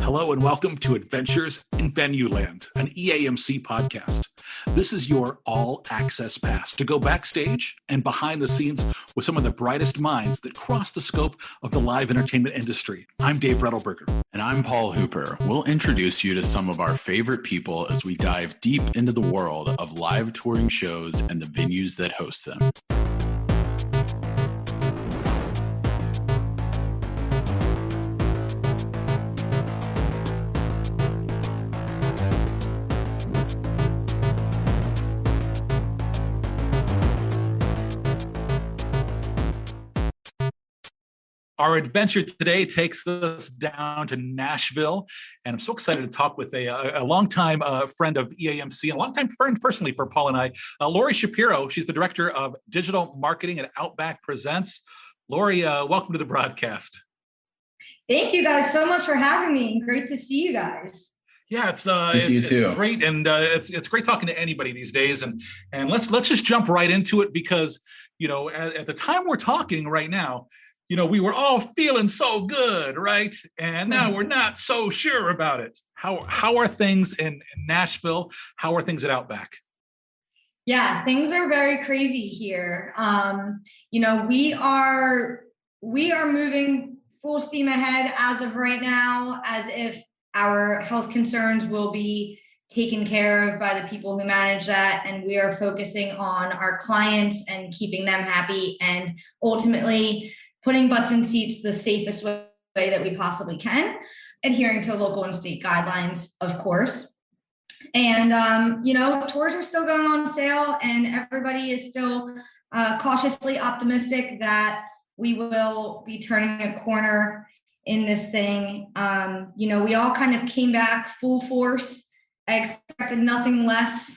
Hello and welcome to Adventures in Venueland, an EAMC podcast. This is your all-access pass to go backstage and behind the scenes with some of the brightest minds that cross the scope of the live entertainment industry. I'm Dave Rettelberger. And I'm Paul Hooper. We'll introduce you to some of our favorite people as we dive deep into the world of live touring shows and the venues that host them. Our adventure today takes us down to Nashville, and I'm so excited to talk with a longtime friend of EAMC and a longtime friend personally for Paul and I, Lori Shapiro. She's the director of digital marketing at Outback Presents. Lori, welcome to the broadcast. Thank you guys so much for having me. Great to see you guys. Yeah, it's great, and it's great talking to anybody these days. And let's just jump right into it because at the time we're talking right now, we were all feeling so good, right? And now we're not so sure about it. How are things in Nashville? How are things at Outback? Yeah, things are very crazy here. We are moving full steam ahead as of right now, as if our health concerns will be taken care of by the people who manage that. And we are focusing on our clients and keeping them happy and ultimately putting butts in seats the safest way that we possibly can, adhering to local and state guidelines, of course. And, tours are still going on sale and everybody is still cautiously optimistic that we will be turning a corner in this thing. We all kind of came back full force. I expected nothing less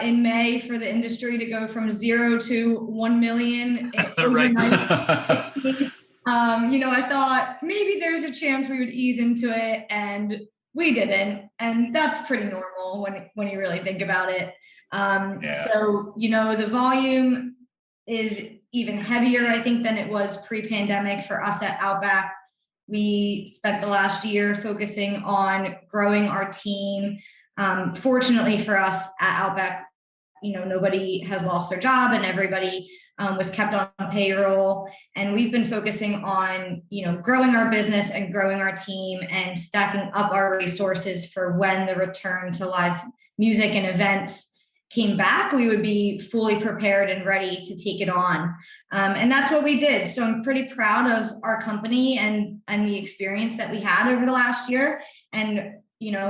in May for the industry to go from 0 to 1 million overnight. I thought maybe there's a chance we would ease into it, and we didn't. And that's pretty normal when you really think about it. So, the volume is even heavier, I think, than it was pre-pandemic for us at Outback. We spent the last year focusing on growing our team. Fortunately for us at Outback, nobody has lost their job and everybody was kept on payroll. And we've been focusing on, growing our business and growing our team and stacking up our resources for when the return to live music and events came back, we would be fully prepared and ready to take it on. And that's what we did. So I'm pretty proud of our company and the experience that we had over the last year. And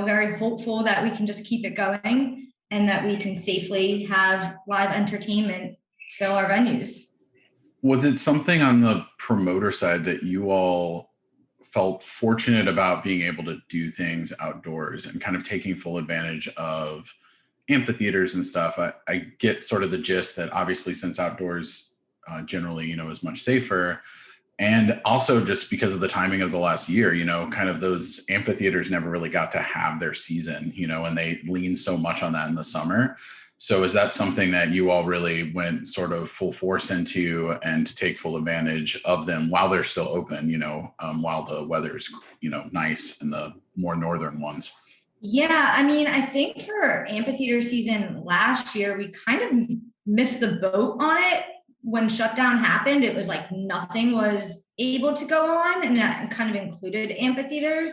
very hopeful that we can just keep it going and that we can safely have live entertainment fill our venues. Was it something on the promoter side that you all felt fortunate about being able to do things outdoors and kind of taking full advantage of amphitheaters and stuff? I get sort of the gist that obviously since outdoors generally, is much safer. And also just because of the timing of the last year, kind of those amphitheaters never really got to have their season, and they lean so much on that in the summer. So is that something that you all really went sort of full force into and to take full advantage of them while they're still open, while the weather's, nice in the more northern ones? Yeah, I think for amphitheater season last year, we kind of missed the boat on it. When shutdown happened, it was like nothing was able to go on, and that kind of included amphitheaters.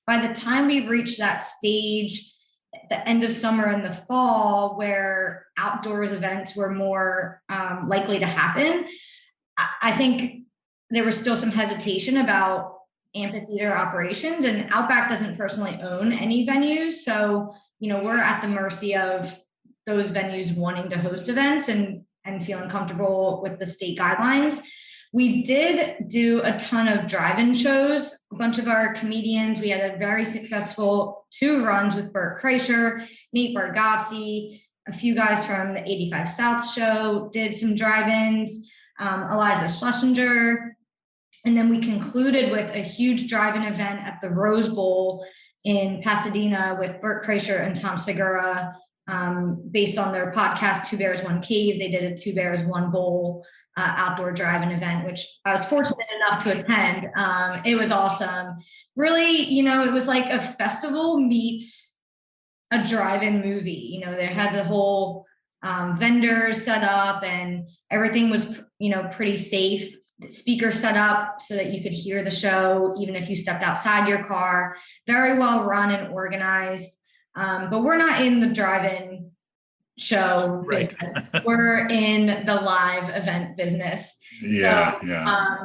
By the time we reached that stage at the end of summer and the fall where outdoors events were more likely to happen, I think there was still some hesitation about amphitheater operations, and Outback doesn't personally own any venues. So, we're at the mercy of those venues wanting to host events and feeling comfortable with the state guidelines. We did do a ton of drive-in shows. A bunch of our comedians, we had a very successful 2 runs with Bert Kreischer, Nate Bargatze, a few guys from the 85 South show did some drive-ins, Eliza Schlesinger. And then we concluded with a huge drive-in event at the Rose Bowl in Pasadena with Bert Kreischer and Tom Segura. Based on their podcast, Two Bears, One Cave, they did a Two Bears, One Bowl outdoor drive-in event, which I was fortunate enough to attend. It was awesome. Really, it was like a festival meets a drive-in movie. They had the whole vendors set up and everything was, pretty safe. The speakers set up so that you could hear the show, even if you stepped outside your car. Very well run and organized. But we're not in the drive-in show business. We're in the live event business. Yeah.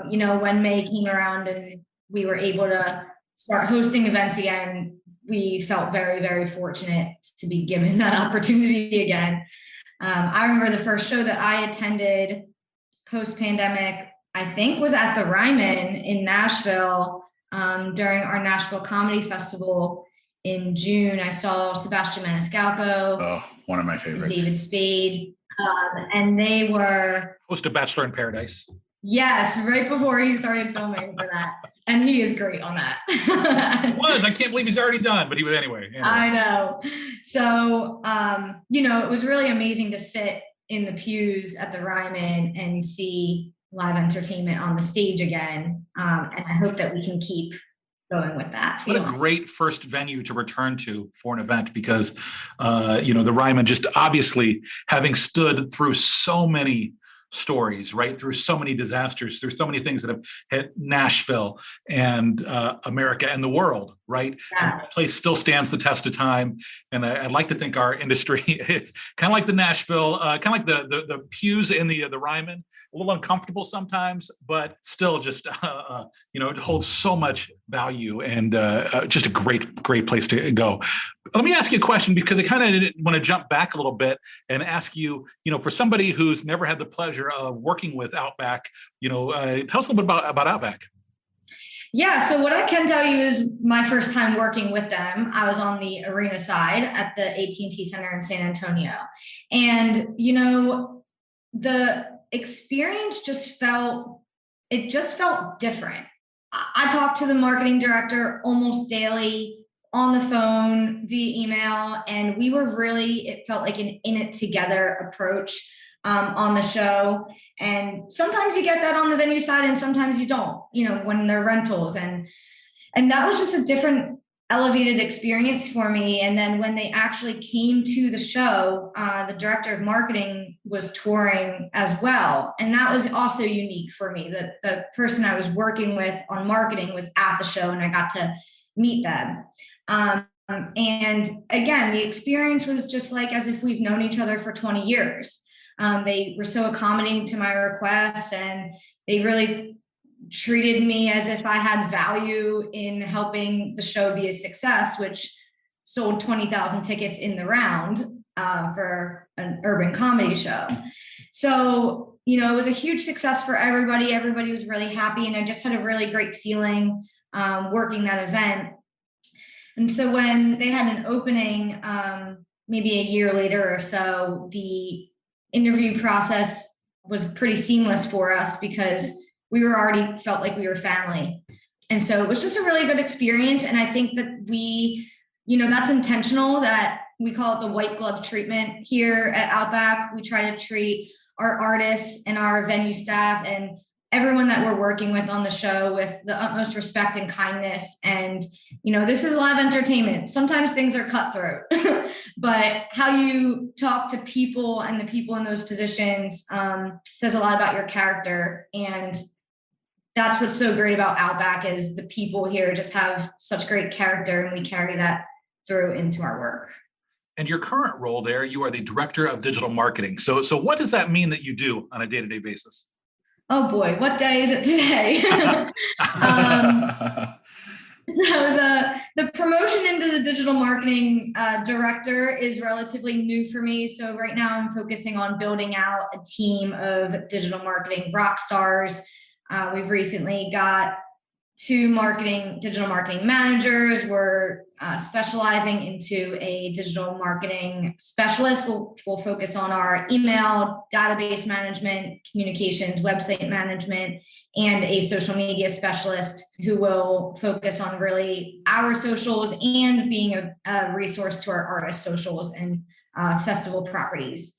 When May came around and we were able to start hosting events again, we felt very, very fortunate to be given that opportunity again. I remember the first show that I attended post-pandemic, I think, was at the Ryman in Nashville during our Nashville Comedy Festival. In June, I saw Sebastian Maniscalco. Oh, one of my favorites. David Spade. And they were host of Bachelor in Paradise. Yes, right before he started filming for that. And he is great on that. I can't believe he's already done, but he was anyway. I know. So, it was really amazing to sit in the pews at the Ryman and see live entertainment on the stage again. And I hope that we can keep going with that feeling. What a great first venue to return to for an event, because the Ryman, just obviously having stood through so many stories, right, through so many disasters, through so many things that have hit Nashville and America and the world, right? Yeah. The place still stands the test of time, and I'd like to think our industry is kind of like the Nashville, kind of like the pews in the Ryman, a little uncomfortable sometimes, but still just it holds so much value and just a great place to go. Let me ask you a question, because I kind of want to jump back a little bit and ask you, for somebody who's never had the pleasure of working with Outback, tell us a little bit about Outback. Yeah, so what I can tell you is my first time working with them, I was on the arena side at the AT&T Center in San Antonio. And, the experience just felt different. I talked to the marketing director almost daily, on the phone, via email, and it felt like an in it together approach on the show. And sometimes you get that on the venue side and sometimes you don't, when they're rentals. And that was just a different elevated experience for me. And then when they actually came to the show, the director of marketing was touring as well. And that was also unique for me. The person I was working with on marketing was at the show and I got to meet them. And again, the experience was just like as if we've known each other for 20 years. They were so accommodating to my requests, and they really treated me as if I had value in helping the show be a success, which sold 20,000 tickets in the round for an urban comedy show. So, it was a huge success for everybody. Everybody was really happy, and I just had a really great feeling working that event. And so when they had an opening, maybe a year later or so, the interview process was pretty seamless for us because we were already felt like we were family. And so it was just a really good experience. And I think that that's intentional, that we call it the white glove treatment here at Outback. We try to treat our artists and our venue staff and everyone that we're working with on the show with the utmost respect and kindness. And, this is live entertainment. Sometimes things are cutthroat, but how you talk to people and the people in those positions says a lot about your character. And that's what's so great about Outback is the people here just have such great character, and we carry that through into our work. And your current role there, you are the director of digital marketing. So what does that mean that you do on a day-to-day basis? Oh boy, what day is it today? So the promotion into the digital marketing director is relatively new for me. So right now I'm focusing on building out a team of digital marketing rock stars. We've recently got 2 digital marketing managers. We're specializing into a digital marketing specialist. We'll focus on our email, database management, communications, website management, and a social media specialist who will focus on really our socials and being a resource to our artist socials and festival properties.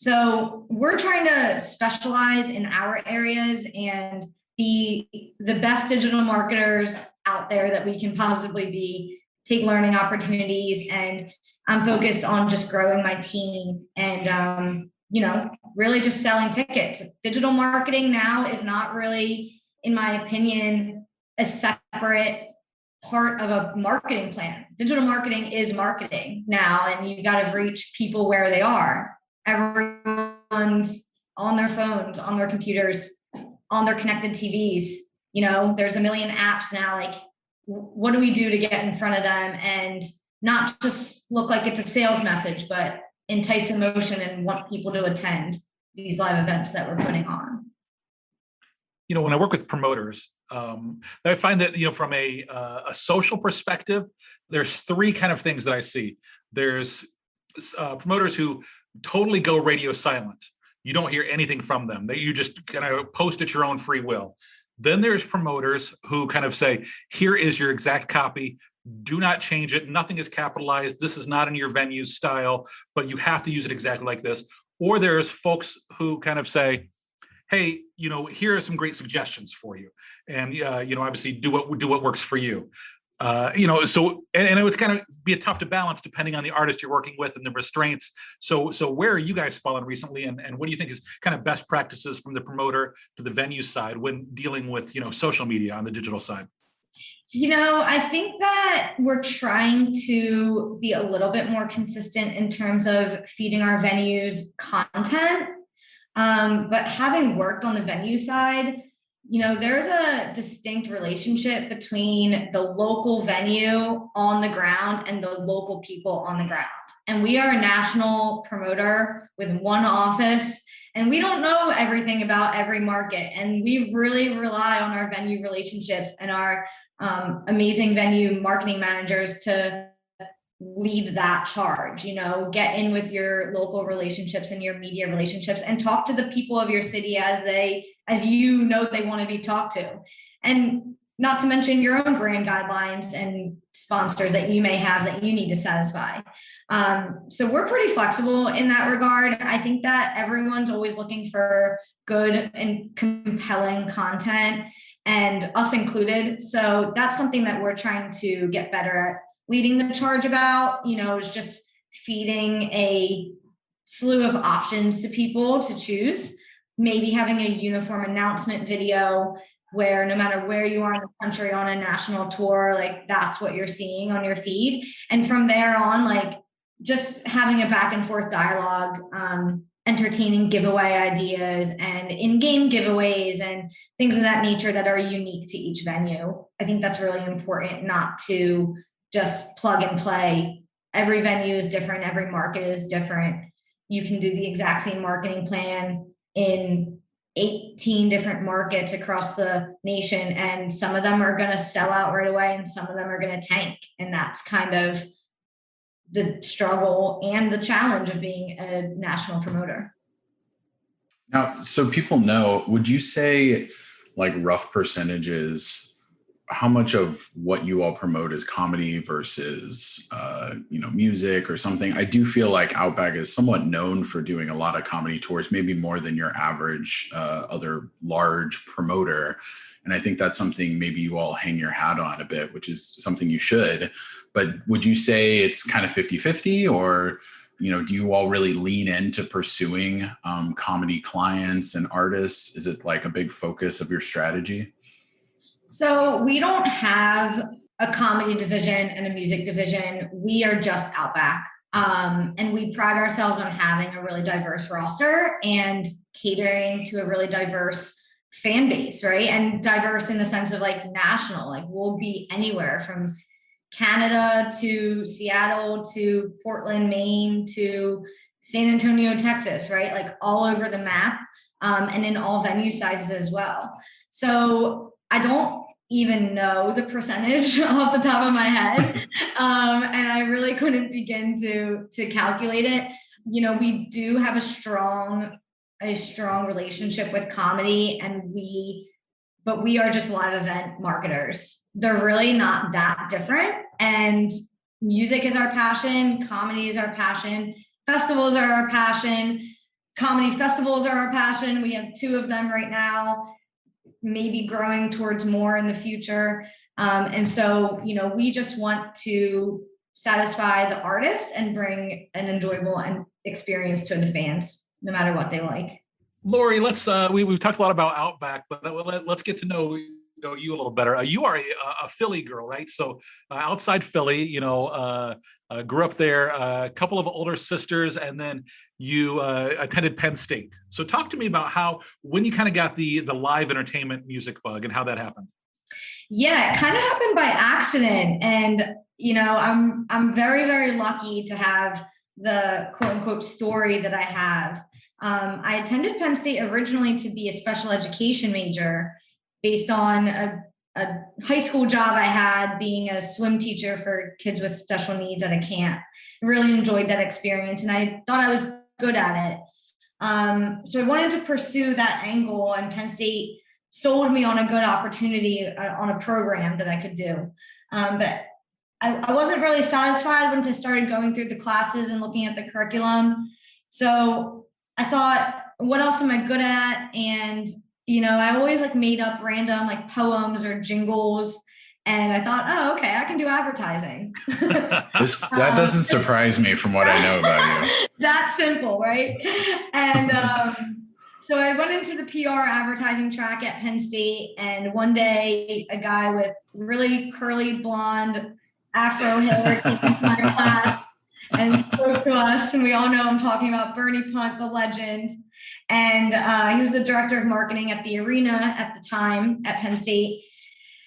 So we're trying to specialize in our areas and be the best digital marketers out there that we can possibly be, take learning opportunities. And I'm focused on just growing my team and, really just selling tickets. Digital marketing now is not really, in my opinion, a separate part of a marketing plan. Digital marketing is marketing now, and you got to reach people where they are. Everyone's on their phones, on their computers, on their connected TVs. There's a million apps now. Like, what do we do to get in front of them and not just look like it's a sales message, but entice emotion and want people to attend these live events that we're putting on? When I work with promoters, I find that, from a social perspective, there's three kind of things that I see. There's promoters who totally go radio silent. You don't hear anything from them. You just kind of post at your own free will. Then there's promoters who kind of say, here is your exact copy. Do not change it. Nothing is capitalized. This is not in your venue's style, but you have to use it exactly like this. Or there's folks who kind of say, hey, here are some great suggestions for you. And, obviously do what works for you. So it would kind of be a tough to balance depending on the artist you're working with and the restraints. So where are you guys fallen recently? And what do you think is kind of best practices from the promoter to the venue side when dealing with, social media on the digital side? I think that we're trying to be a little bit more consistent in terms of feeding our venues content. But having worked on the venue side, there's a distinct relationship between the local venue on the ground and the local people on the ground. And we are a national promoter with one office, and we don't know everything about every market. And we really rely on our venue relationships and our amazing venue marketing managers to lead that charge. Get in with your local relationships and your media relationships and talk to the people of your city as they want to be talked to. And not to mention your own brand guidelines and sponsors that you may have that you need to satisfy. So we're pretty flexible in that regard. I think that everyone's always looking for good and compelling content, and us included. So that's something that we're trying to get better at leading the charge about, is just feeding a slew of options to people to choose. Maybe having a uniform announcement video where no matter where you are in the country on a national tour, like that's what you're seeing on your feed. And from there on, like just having a back and forth dialogue, entertaining giveaway ideas and in-game giveaways and things of that nature that are unique to each venue. I think that's really important, not to just plug and play. Every venue is different. Every market is different. You can do the exact same marketing plan in 18 different markets across the nation, and some of them are going to sell out right away and some of them are going to tank. And that's kind of the struggle and the challenge of being a national promoter. Now, so people know, would you say like rough percentages, how much of what you all promote is comedy versus, music or something? I do feel like Outback is somewhat known for doing a lot of comedy tours, maybe more than your average other large promoter. And I think that's something maybe you all hang your hat on a bit, which is something you should. But would you say it's kind of 50-50, or, do you all really lean into pursuing comedy clients and artists? Is it like a big focus of your strategy? So we don't have a comedy division and a music division. We are just Outback. And we pride ourselves on having a really diverse roster and catering to a really diverse fan base, right? And diverse in the sense of like national, like we'll be anywhere from Canada to Seattle to Portland, Maine to San Antonio, Texas, right? Like all over the map, and in all venue sizes as well. So I don't even know the percentage off the top of my head. And I really couldn't begin to calculate it. We do have a strong relationship with comedy, but we are just live event marketers. They're really not that different. And music is our passion. Comedy is our passion. Festivals are our passion. Comedy festivals are our passion. We have 2 of them right now, maybe growing towards more in the future. And so, we just want to satisfy the artist and bring an enjoyable experience to the fans, no matter what they like. Lori, let's we've talked a lot about Outback, but let's get to know you a little better. You are a Philly girl, right? So outside Philly, grew up there, a couple of older sisters, and then you attended Penn State. So talk to me about when you kind of got the live entertainment music bug and how that happened. Yeah, it kind of happened by accident. And, I'm very, very lucky to have the quote unquote story that I have. I attended Penn State originally to be a special education major based on a high school job I had being a swim teacher for kids with special needs at a camp. I really enjoyed that experience and I thought I was good at it. So I wanted to pursue that angle, and Penn State sold me on a good opportunity on a program that I could do. But I wasn't really satisfied once I started going through the classes and looking at the curriculum. So I thought, what else am I good at? And, I always made up random poems or jingles. And I thought, oh, okay, I can do advertising. That doesn't surprise me from what I know about you. That's simple, right? And so I went into the PR advertising track at Penn State. And one day, a guy with really curly blonde afro hair came into my class and spoke to us. And we all know I'm talking about Bernie Punt, the legend. And he was the director of marketing at the arena at the time at Penn State.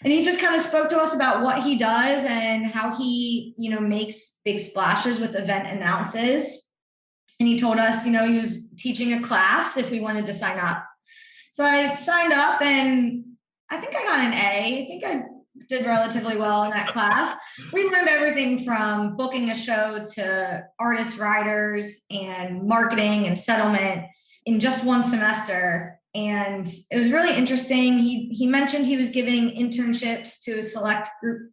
And he just kind of spoke to us about what he does and how he, makes big splashes with event announces. And he told us, he was teaching a class if we wanted to sign up. So I signed up and I think I got an A. I think I did relatively well in that class. We learned everything from booking a show to artist riders and marketing and settlement in just one semester. And it was really interesting. He mentioned he was giving internships to a select group,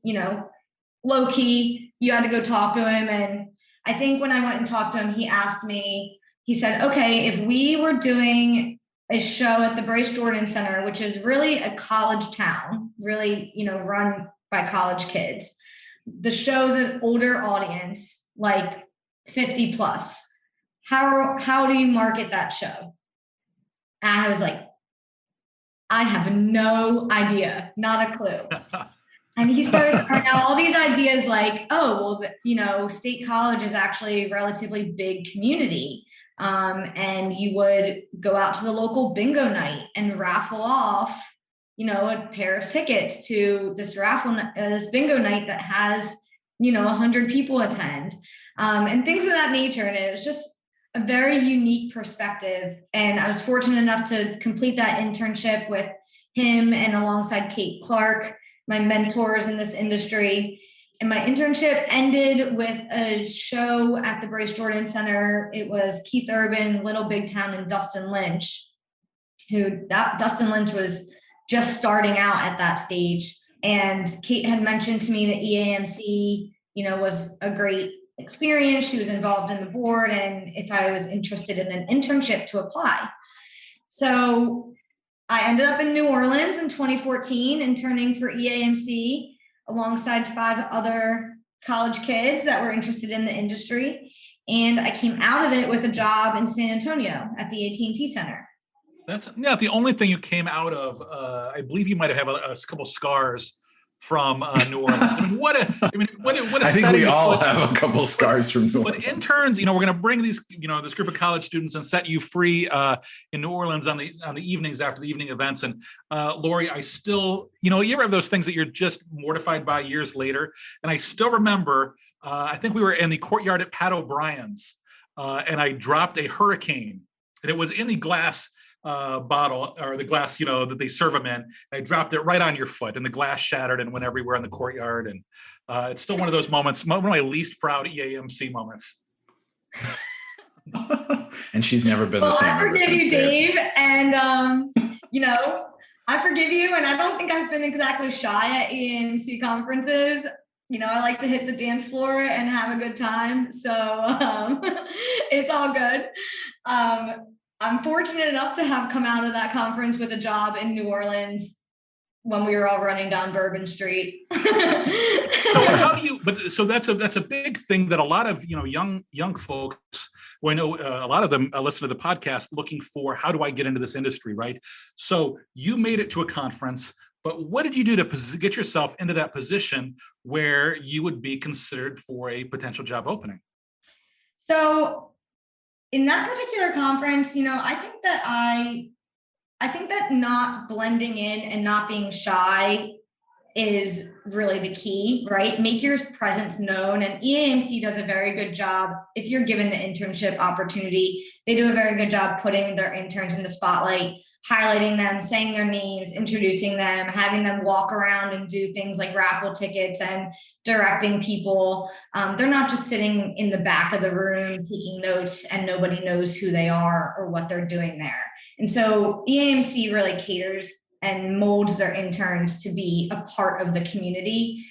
low key. You had to go talk to him. And I think when I went and talked to him, he asked me, he said, okay, if we were doing a show at the Bryce Jordan Center, which is really a college town, really, run by college kids. The show's an older audience, 50 plus. How do you market that show? And I was like, I have no idea, not a clue. And he started throwing out all these ideas State College is actually a relatively big community. And you would go out to the local bingo night and raffle off, a pair of tickets to this this bingo night that has, 100 people attend, and things of that nature. And it was just a very unique perspective. And I was fortunate enough to complete that internship with him and alongside Kate Clark, my mentors in this industry. And my internship ended with a show at the Bryce Jordan Center. It was Keith Urban, Little Big Town, and Dustin Lynch, Dustin Lynch was just starting out at that stage. And Kate had mentioned to me that EAMC, was a great experience. She was involved in the board, and if I was interested in an internship to apply. So I ended up in New Orleans in 2014 interning for EAMC alongside 5 other college kids that were interested in the industry. And I came out of it with a job in San Antonio at the AT&T Center. That's the only thing you came out of. I believe you might have a couple scars from New Orleans. What a I think we all have a couple scars from New Orleans. But interns, we're going to bring these, this group of college students and set you free in New Orleans on the evenings after the evening events. And Lori, I still, you ever have those things that you're just mortified by years later? And I still remember, I think we were in the courtyard at Pat O'Brien's, and I dropped a hurricane, and it was in the glass bottle or the glass, that they serve them in. I dropped it right on your foot, and the glass shattered and went everywhere in the courtyard. And it's still one of those moments, one of my least proud EAMC moments. And she's never been the same. I forgive you, Dave, and I forgive you. And I don't think I've been exactly shy at EAMC conferences. I like to hit the dance floor and have a good time. So it's all good. I'm fortunate enough to have come out of that conference with a job in New Orleans when we were all running down Bourbon Street. So that's a big thing that a lot of, young folks, well, I know a lot of them listen to the podcast looking for, how do I get into this industry, right? So you made it to a conference, but what did you do to get yourself into that position where you would be considered for a potential job opening? So in that particular conference, I think that not blending in and not being shy is really the key, right? Make your presence known. And EAMC does a very good job. If you're given the internship opportunity, they do a very good job putting their interns in the spotlight, highlighting them, saying their names, introducing them, having them walk around and do things like raffle tickets and directing people. They're not just sitting in the back of the room taking notes and nobody knows who they are or what they're doing there. And so EAMC really caters and molds their interns to be a part of the community.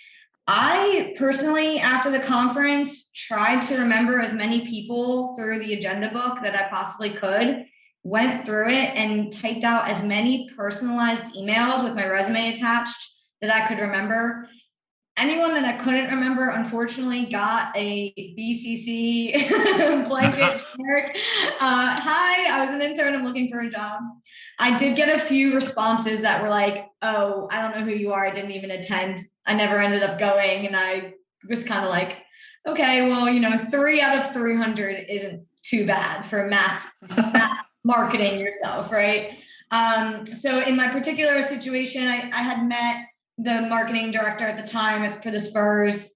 I personally, after the conference, tried to remember as many people through the agenda book that I possibly could, went through it and typed out as many personalized emails with my resume attached that I could remember. Anyone that I couldn't remember, unfortunately, got a BCC blanket generic. Hi, I was an intern. I'm looking for a job. I did get a few responses that were like, oh, I don't know who you are. I didn't even attend. I never ended up going. And I was kind of like, okay, well, 3 out of 300 isn't too bad for mass marketing yourself, right? So in my particular situation, I had met the marketing director at the time for the Spurs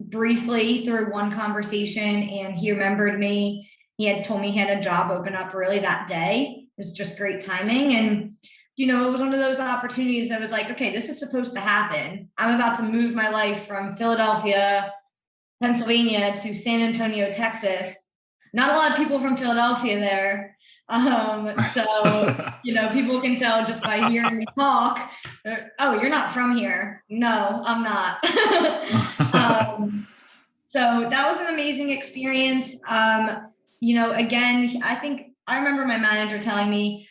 briefly through one conversation, and he remembered me. He had told me he had a job open up really that day. It was just great timing. And, it was one of those opportunities that was like, okay, this is supposed to happen. I'm about to move my life from Philadelphia, Pennsylvania to San Antonio, Texas. Not a lot of people from Philadelphia there. So, people can tell just by hearing me talk, oh, you're not from here. No, I'm not. So that was an amazing experience. Again, I remember my manager telling me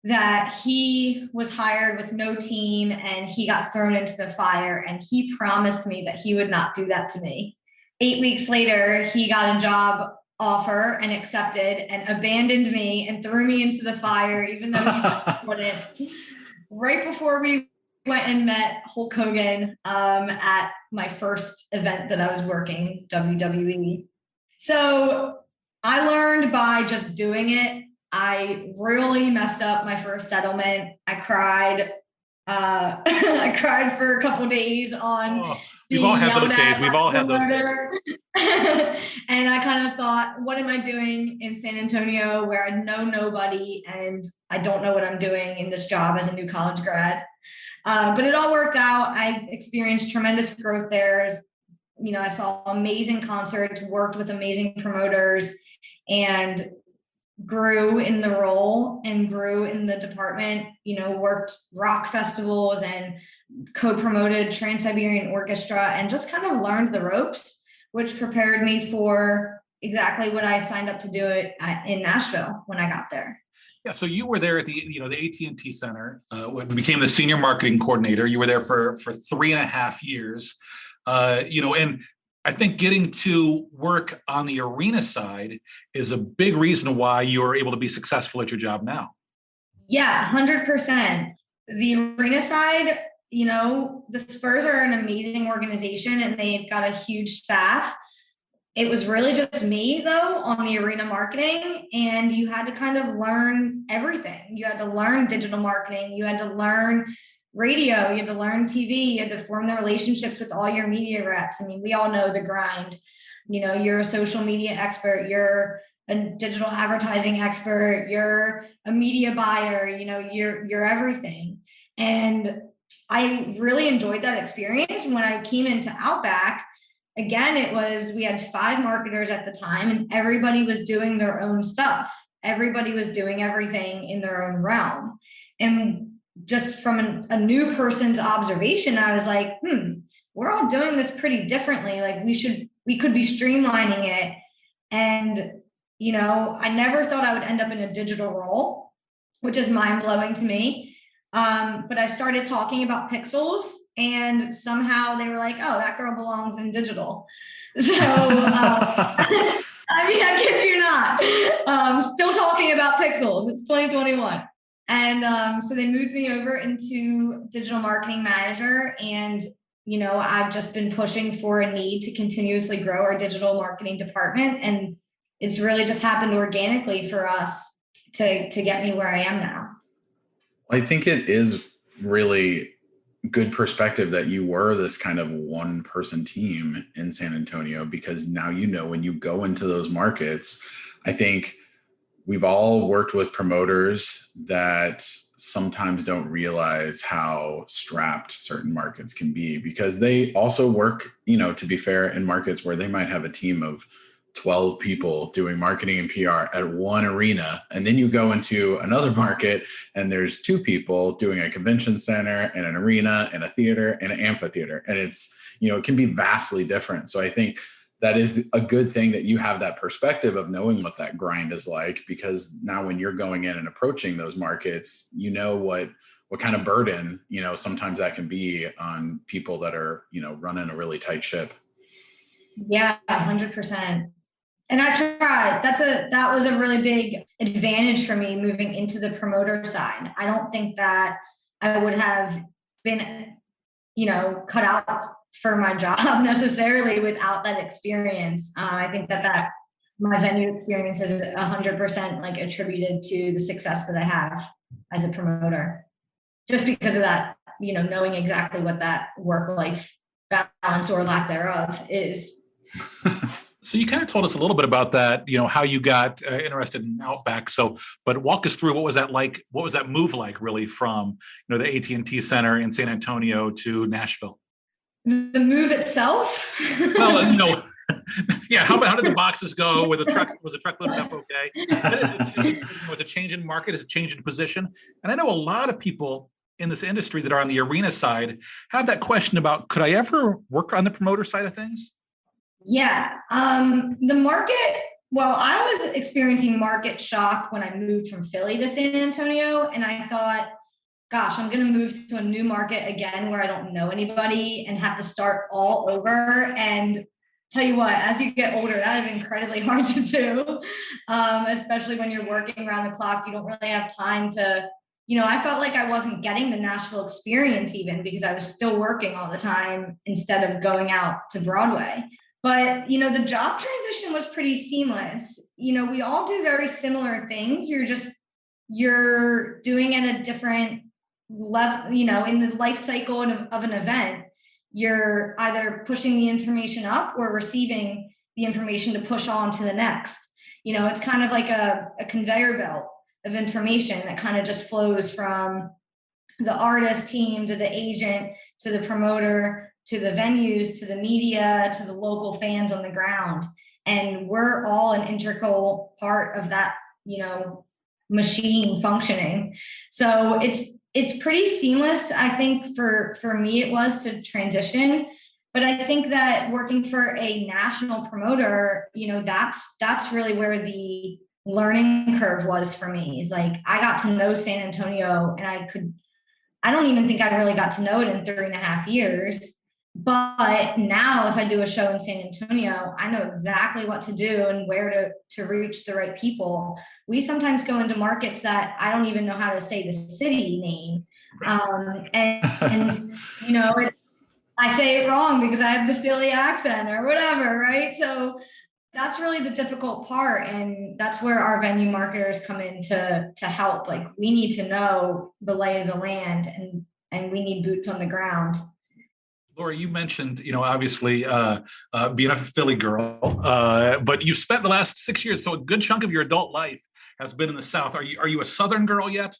that he was hired with no team and he got thrown into the fire, and he promised me that he would not do that to me. 8 weeks later, he got a job offer and accepted and abandoned me and threw me into the fire, even though he wouldn't. Right before we went and met Hulk Hogan at my first event that I was working, WWE. So I learned by just doing it. I really messed up my first settlement. I cried. I cried for a couple days on. We've all had those days. We've all had those days. And I kind of thought, what am I doing in San Antonio where I know nobody and I don't know what I'm doing in this job as a new college grad? But it all worked out. I experienced tremendous growth there. I saw amazing concerts, worked with amazing promoters, and grew in the role and grew in the department, worked rock festivals and co-promoted Trans-Siberian Orchestra and just kind of learned the ropes, which prepared me for exactly what I signed up to do in Nashville when I got there. Yeah, so you were there at the AT&T Center, became the senior marketing coordinator. You were there for 3.5 years, and I think getting to work on the arena side is a big reason why you are able to be successful at your job now. Yeah, 100%. The arena side, the Spurs are an amazing organization and they've got a huge staff. It was really just me, though, on the arena marketing, and you had to kind of learn everything. You had to learn digital marketing. You had to learn radio. You had to learn TV. You had to form the relationships with all your media reps. I mean, we all know the grind. You're a social media expert. You're a digital advertising expert. You're a media buyer. You're everything. And I really enjoyed that experience. When I came into Outback, again, we had 5 marketers at the time and everybody was doing their own stuff. Everybody was doing everything in their own realm. And just from a new person's observation, I was like, we're all doing this pretty differently. Like we could be streamlining it. And I never thought I would end up in a digital role, which is mind blowing to me. But I started talking about pixels, and somehow they were like, oh, that girl belongs in digital. So, I mean, I kid you not, still talking about pixels. It's 2021. And so they moved me over into digital marketing manager. And, I've just been pushing for a need to continuously grow our digital marketing department. And it's really just happened organically for us to get me where I am now. I think it is really good perspective that you were this kind of one person team in San Antonio, because now, when you go into those markets, I think we've all worked with promoters that sometimes don't realize how strapped certain markets can be, because they also work, to be fair, in markets where they might have a team of 12 people doing marketing and PR at one arena. And then you go into another market and there's 2 people doing a convention center and an arena and a theater and an amphitheater. And it's, it can be vastly different. So I think that is a good thing that you have that perspective of knowing what that grind is like, because now when you're going in and approaching those markets, what kind of burden, sometimes that can be on people that are, running a really tight ship. Yeah, 100%. And I tried. That was a really big advantage for me moving into the promoter side. I don't think that I would have been, cut out for my job necessarily without that experience. I think that my venue experience is 100% like attributed to the success that I have as a promoter, just because of that, knowing exactly what that work-life balance or lack thereof is. So you kind of told us a little bit about that, how you got interested in Outback. But walk us through, what was that like? What was that move like, really, from the AT&T Center in San Antonio to Nashville? The move itself? Well, yeah. How did the boxes go? Was the truck loaded up okay? Was a change in market? Is a change in position? And I know a lot of people in this industry that are on the arena side have that question about, could I ever work on the promoter side of things? Yeah. The market, I was experiencing market shock when I moved from Philly to San Antonio. And I thought, gosh, I'm going to move to a new market again where I don't know anybody and have to start all over. And tell you what, as you get older, that is incredibly hard to do, especially when you're working around the clock. You don't really have time to, I felt like I wasn't getting the Nashville experience even because I was still working all the time instead of going out to Broadway. But, the job transition was pretty seamless. We all do very similar things. You're doing at a different level, in the life cycle of an event. You're either pushing the information up or receiving the information to push on to the next. It's kind of like a conveyor belt of information that kind of just flows from the artist team to the agent to the promoter to the venues, to the media, to the local fans on the ground. And we're all an integral part of that, machine functioning. So it's pretty seamless. I think for me, it was to transition, but I think that working for a national promoter, that's really where the learning curve was for me. Is like, I got to know San Antonio, and I don't even think I really got to know it in 3.5 years. But now if I do a show in San Antonio, I know exactly what to do and where to reach the right people. We sometimes go into markets that I don't even know how to say the city name. I say it wrong because I have the Philly accent or whatever, right? So that's really the difficult part. And that's where our venue marketers come in to help. Like, we need to know the lay of the land, and we need boots on the ground. Laura, you mentioned, obviously being a Philly girl, but you spent the last 6 years, so a good chunk of your adult life has been in the South. Are you a Southern girl yet?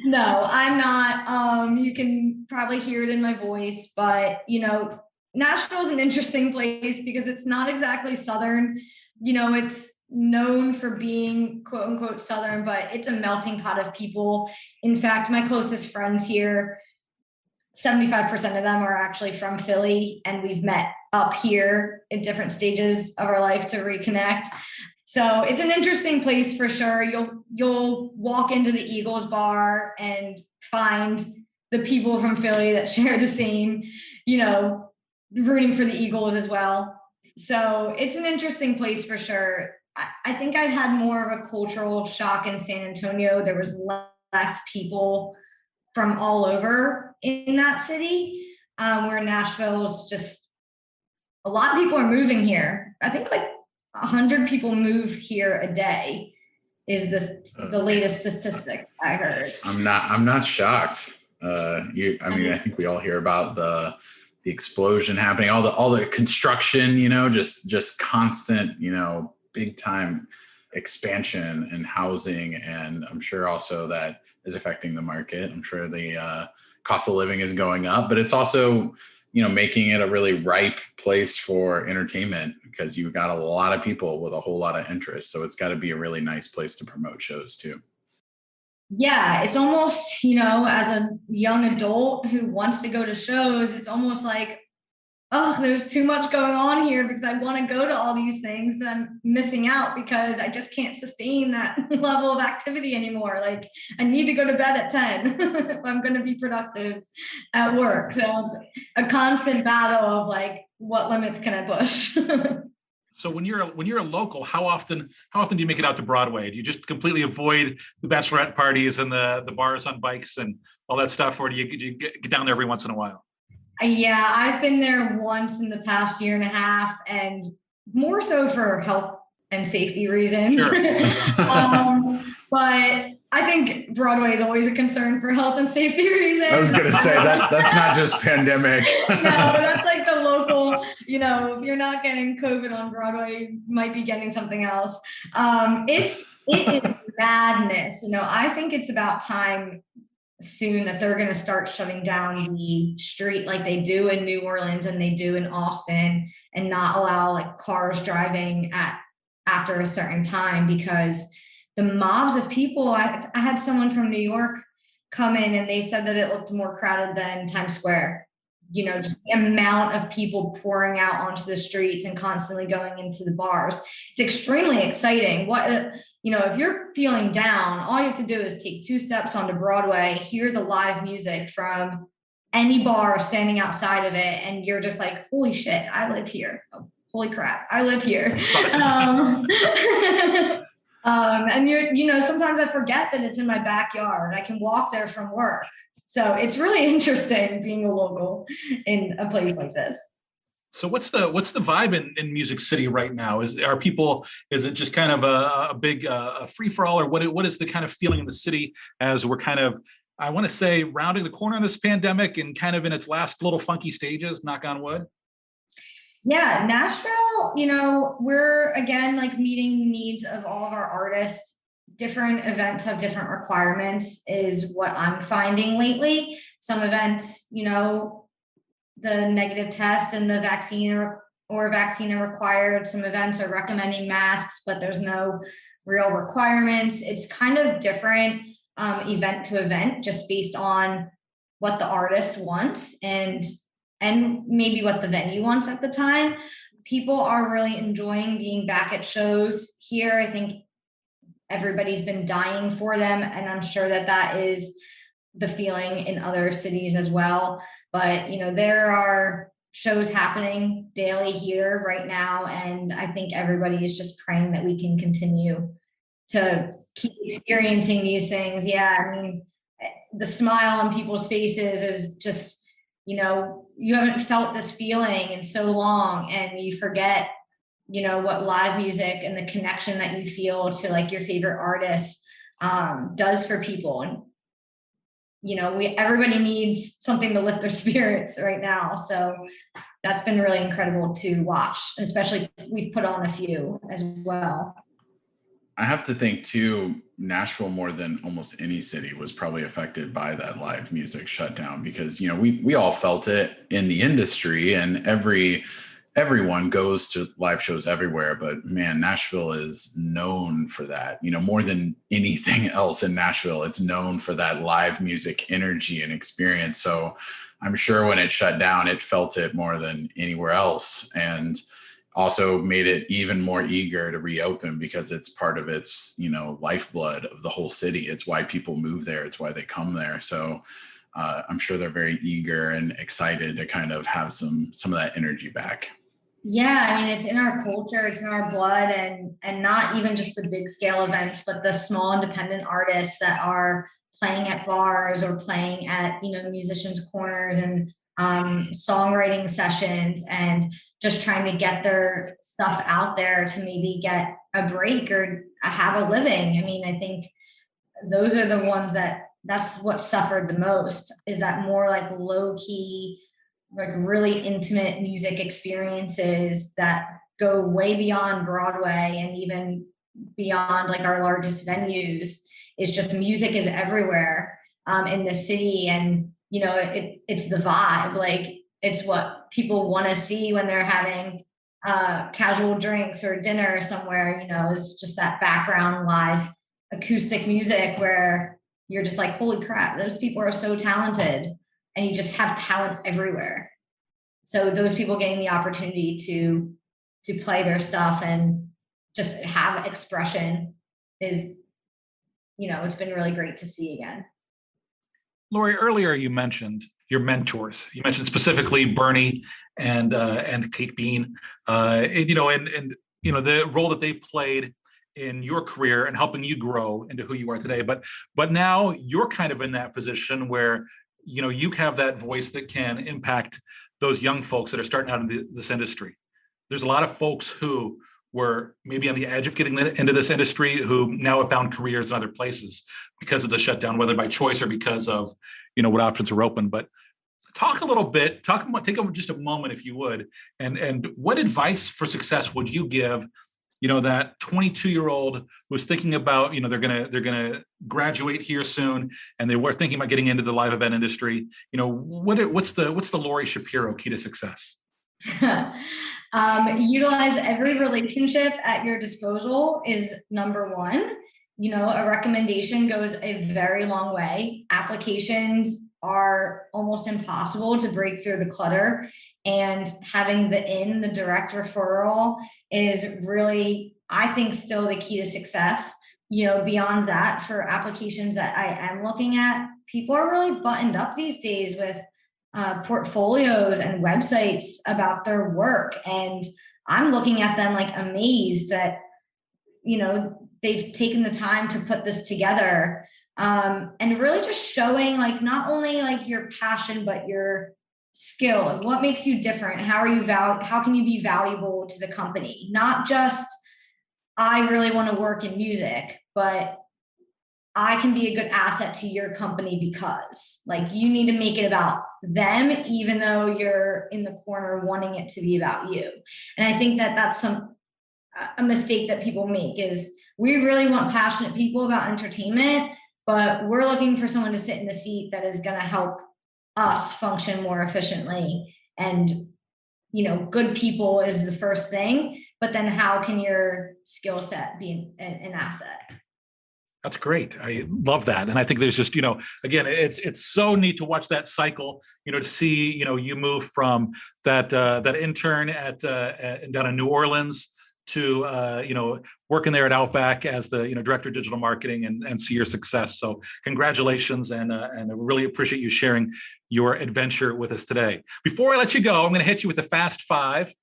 No, I'm not. You can probably hear it in my voice, but, Nashville is an interesting place because it's not exactly Southern. It's known for being quote unquote Southern, but it's a melting pot of people. In fact, my closest friends here, 75% of them are actually from Philly, and we've met up here in different stages of our life to reconnect. So it's an interesting place for sure. You'll walk into the Eagles bar and find the people from Philly that share the same, rooting for the Eagles as well. So it's an interesting place for sure. I think I had more of a cultural shock in San Antonio. There was less people from all over in that city, where Nashville's just, a lot of people are moving here. I think like 100 people move here a day is the latest statistic I heard. I'm not shocked. I think we all hear about the explosion happening, all the construction, just constant, big time expansion and housing. And I'm sure also that is affecting the market. I'm sure the cost of living is going up, but it's also, making it a really ripe place for entertainment because you've got a lot of people with a whole lot of interest. So it's got to be a really nice place to promote shows too. Yeah, it's almost, as a young adult who wants to go to shows, it's almost like, oh, there's too much going on here because I want to go to all these things, but I'm missing out because I just can't sustain that level of activity anymore. Like, I need to go to bed at 10 if I'm going to be productive at work. So it's a constant battle of like, what limits can I push? So when you're a local, how often do you make it out to Broadway? Do you just completely avoid the bachelorette parties and the bars on bikes and all that stuff, or do you get down there every once in a while? Yeah, I've been there once in the past year and a half, and more so for health and safety reasons. Sure. But I think Broadway is always a concern for health and safety reasons. I was going to say that's not just pandemic. No, but that's like the local, if you're not getting COVID on Broadway, you might be getting something else. It is madness. I think it's about time soon that they're going to start shutting down the street like they do in New Orleans and they do in Austin, and not allow like cars driving after a certain time, because the mobs of people, I had someone from New York come in and they said that it looked more crowded than Times Square. Just the amount of people pouring out onto the streets and constantly going into the bars. It's extremely exciting. If you're feeling down, all you have to do is take 2 steps onto Broadway, hear the live music from any bar standing outside of it, and you're just like, holy shit, I live here. Oh, holy crap, I live here. And sometimes I forget that it's in my backyard. I can walk there from work. So it's really interesting being a local in a place like this. So what's the vibe in Music City right now? Is it just kind of a big free for all, or what is the kind of feeling in the city as we're kind of, I want to say, rounding the corner of this pandemic and kind of in its last little funky stages, knock on wood? Yeah, Nashville, we're again like meeting needs of all of our artists. Different events have different requirements is what I'm finding lately. Some events, the negative test and the vaccine or vaccine are required. Some events are recommending masks, but there's no real requirements. It's kind of different event to event, just based on what the artist wants and maybe what the venue wants at the time. People are really enjoying being back at shows here. I think everybody's been dying for them, and I'm sure that is the feeling in other cities as well. But there are shows happening daily here right now, and I think everybody is just praying that we can continue to keep experiencing these things. Yeah, I mean, the smile on people's faces is just, you haven't felt this feeling in so long, and you forget what live music and the connection that you feel to like your favorite artist does for people. And everybody needs something to lift their spirits right now. So that's been really incredible to watch, especially we've put on a few as well. I have to think too, Nashville more than almost any city was probably affected by that live music shutdown, because we all felt it in the industry, and everyone goes to live shows everywhere, but man, Nashville is known for that. More than anything else in Nashville, it's known for that live music energy and experience. So I'm sure when it shut down, it felt it more than anywhere else. And also made it even more eager to reopen because it's part of its, lifeblood of the whole city. It's why people move there. It's why they come there. So I'm sure they're very eager and excited to kind of have some of that energy back. Yeah, I mean, it's in our culture, it's in our blood, and not even just the big scale events, but the small independent artists that are playing at bars or playing at, musicians' corners and songwriting sessions, and just trying to get their stuff out there to maybe get a break or have a living. I mean, I think those are the ones that's what suffered the most, is that more like low key, like really intimate music experiences that go way beyond Broadway and even beyond like our largest venues. It's just music is everywhere in the city, and it's the vibe. Like, it's what people want to see when they're having casual drinks or dinner somewhere. It's just that background live acoustic music where you're just like, holy crap, those people are so talented. And you just have talent everywhere. So those people getting the opportunity to play their stuff and just have expression is, it's been really great to see again. Lori, earlier you mentioned your mentors. You mentioned specifically Bernie and Kate Bean, and the role that they played in your career and helping you grow into who you are today. But now you're kind of in that position where you have that voice that can impact those young folks that are starting out in this industry. There's a lot of folks who were maybe on the edge of getting into this industry who now have found careers in other places because of the shutdown, whether by choice or because of what options are open. But talk a little bit, take just a moment, if you would, and what advice for success would you give that 22-year-old who's thinking about, they're gonna graduate here soon, and they were thinking about getting into the live event industry. What's the Lori Shapiro key to success? Utilize every relationship at your disposal is number one. A recommendation goes a very long way. Applications are almost impossible to break through the clutter, and having the direct referral is really, I think, still the key to success. Beyond that, for applications that I am looking at, people are really buttoned up these days with portfolios and websites about their work. And I'm looking at them like amazed that, they've taken the time to put this together, and really just showing like not only like your passion, but your skills. What makes you different? How can you be valuable to the company? Not just, I really want to work in music, but I can be a good asset to your company, because like you need to make it about them, even though you're in the corner wanting it to be about you. And I think that that's a mistake that people make, is we really want passionate people about entertainment, but we're looking for someone to sit in the seat that is going to help us function more efficiently. And good people is the first thing, but then how can your skill set be an asset? That's great. I love that. And I think there's just, again, it's so neat to watch that cycle, to see, you move from that intern down in New Orleans to, working there at Outback as the, director of digital marketing, and see your success. So congratulations. And I really appreciate you sharing your adventure with us today. Before I let you go, I'm going to hit you with the fast five.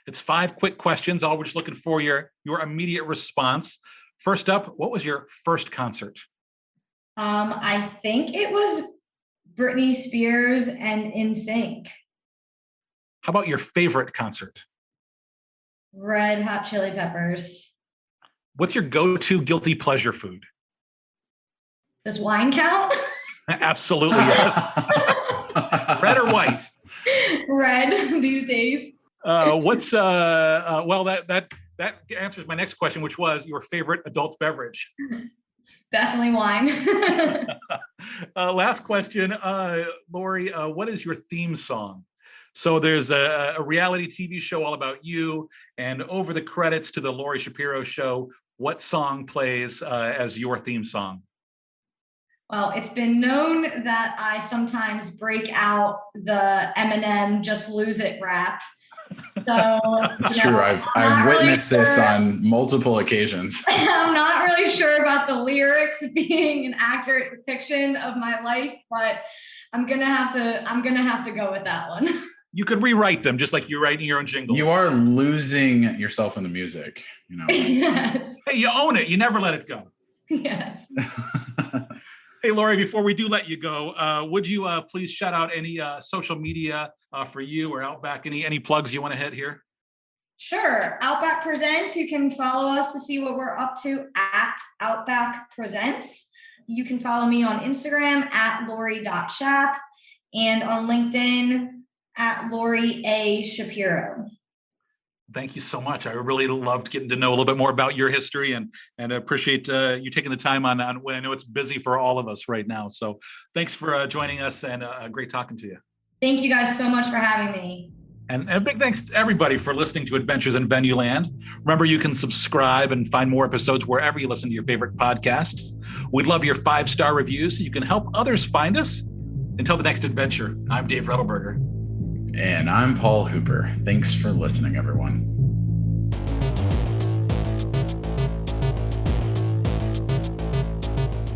It's 5 quick questions. All we're just looking for your immediate response. First up, what was your first concert? I think it was Britney Spears and NSYNC. How about your favorite concert? Red Hot Chili Peppers. What's your go-to guilty pleasure food? Does wine count? Absolutely, yes. Red or white? Red these days. That answers my next question, which was your favorite adult beverage. Definitely wine. Last question, Lori, what is your theme song? So there's a reality TV show all about you, and over the credits to the Lori Shapiro show, what song plays as your theme song? Well, it's been known that I sometimes break out the Eminem "Just Lose It" rap. So it's true. I've witnessed this on multiple occasions. I'm not really sure about the lyrics being an accurate depiction of my life, but I'm gonna have to go with that one. You could rewrite them just like you're writing your own jingles. You are losing yourself in the music, you know. Yes. Hey, you own it. You never let it go. Yes. Hey, Lori, before we do let you go, would you please shout out any social media for you or Outback? Any plugs you want to hit here? Sure. Outback Presents. You can follow us to see what we're up to at Outback Presents. You can follow me on Instagram at Lori.Shap and on LinkedIn at Lori A. Shapiro. Thank you so much. I really loved getting to know a little bit more about your history and appreciate you taking the time on when I know it's busy for all of us right now. So thanks for joining us and great talking to you. Thank you guys so much for having me. And a big thanks to everybody for listening to Adventures in Venueland. Remember, you can subscribe and find more episodes wherever you listen to your favorite podcasts. We'd love your 5-star reviews so you can help others find us. Until the next adventure, I'm Dave Rettelberger. And I'm Paul Hooper. Thanks for listening, everyone.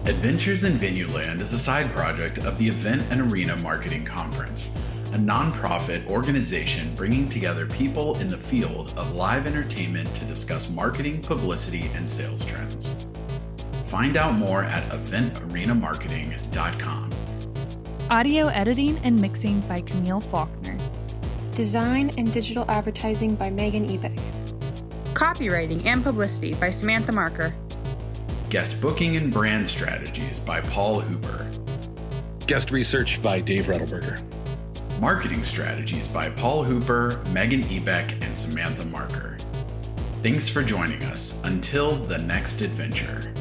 Adventures in Venueland is a side project of the Event and Arena Marketing Conference, a nonprofit organization bringing together people in the field of live entertainment to discuss marketing, publicity, and sales trends. Find out more at eventarenamarketing.com. Audio editing and mixing by Camille Faulkner. Design and digital advertising by Megan Ebeck. Copywriting and publicity by Samantha Marker. Guest booking and brand strategies by Paul Hooper. Guest research by Dave Rettelberger. Marketing strategies by Paul Hooper, Megan Ebeck, and Samantha Marker. Thanks for joining us. Until the next adventure.